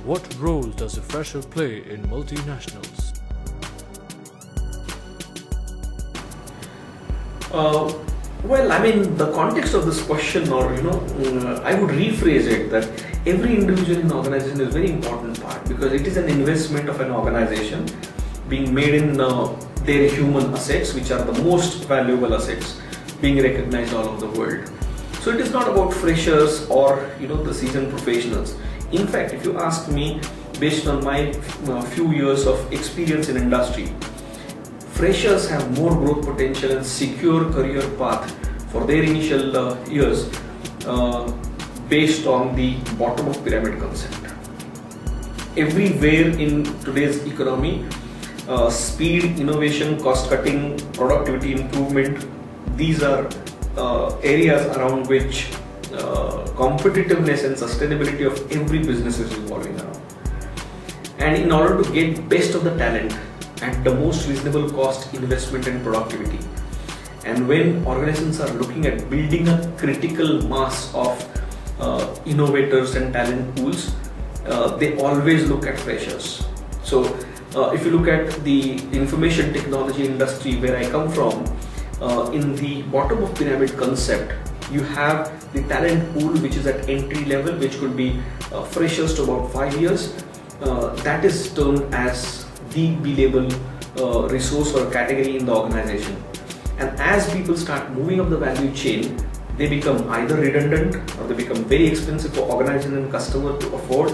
What role does a fresher play in multinationals? Uh, the context of this question, I would rephrase it that every individual in the organization is a very important part because it is an investment of an organization being made in their human assets, which are the most valuable assets, being recognized all over the world. So it is not about freshers or the seasoned professionals. In fact, if you ask me, based on my few years of experience in industry, freshers have more growth potential and secure career path for their initial years based on the bottom of pyramid concept. Everywhere in today's economy, speed, innovation, cost cutting, productivity improvement, these are areas around which competitiveness and sustainability of every business is revolving around. And in order to get best of the talent at the most reasonable cost, investment and productivity, and when organizations are looking at building a critical mass of innovators and talent pools, they always look at freshers. So if you look at the information technology industry where I come from, in the bottom of pyramid concept, you have the talent pool which is at entry level, which could be freshers to about 5 years. That is termed as the B-level resource or category in the organization. And as people start moving up the value chain, they become either redundant or they become very expensive for organization and customer to afford,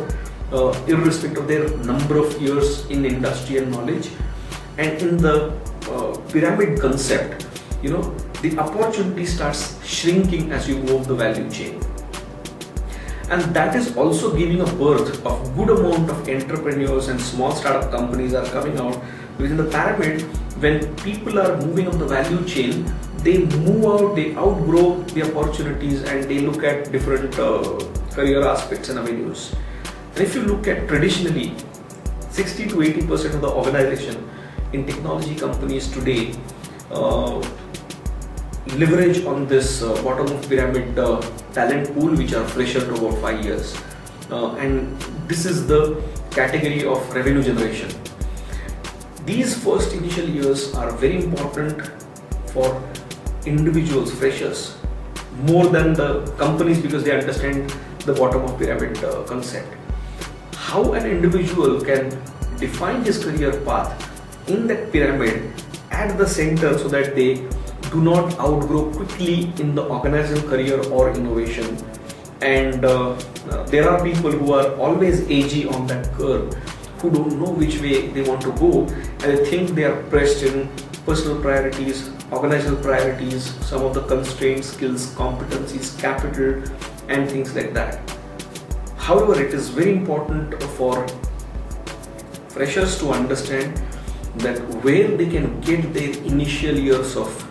irrespective of their number of years in industry and knowledge. And in the pyramid concept, the opportunity starts shrinking as you move the value chain. And that is also giving a birth of good amount of entrepreneurs and small startup companies are coming out within the pyramid. When people are moving up the value chain, they move out, they outgrow the opportunities and they look at different career aspects and avenues. And if you look at traditionally, 60 to 80% of the organization in technology companies today leverage on this bottom of pyramid talent pool, which are fresher to about 5 years. And this is the category of revenue generation. These first initial years are very important for individuals, freshers, more than the companies because they understand the bottom of pyramid concept. How an individual can define his career path in that pyramid at the center so that they do not outgrow quickly in the organizational career or innovation. And there are people who are always edgy on that curve, who don't know which way they want to go, and they think they are pressed in personal priorities, organizational priorities, some of the constraints, skills, competencies, capital, and things like that. However, it is very important for freshers to understand that where they can get their initial years of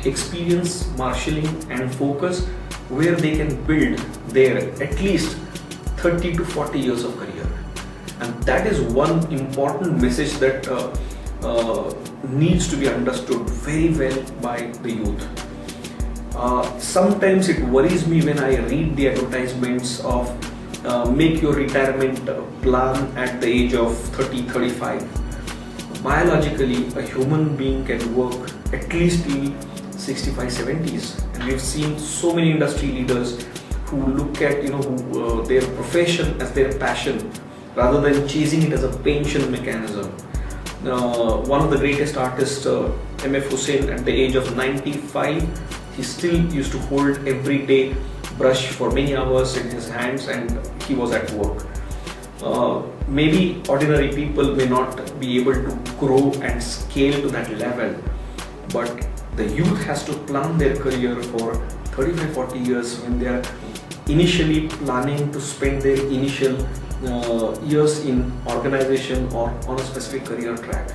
experience, marshalling and focus, where they can build their at least 30 to 40 years of career. And that is one important message that needs to be understood very well by the youth. Sometimes it worries me when I read the advertisements of make your retirement plan at the age of 30-35. Biologically, a human being can work at least till 65-70s, and we've seen so many industry leaders who look at their profession as their passion rather than chasing it as a pension mechanism. One of the greatest artists, M.F. Hussain, at the age of 95, he still used to hold every day brush for many hours in his hands, and he was at work. Maybe ordinary people may not be able to grow and scale to that level, but the youth has to plan their career for 35-40 years when they are initially planning to spend their initial years in organization or on a specific career track.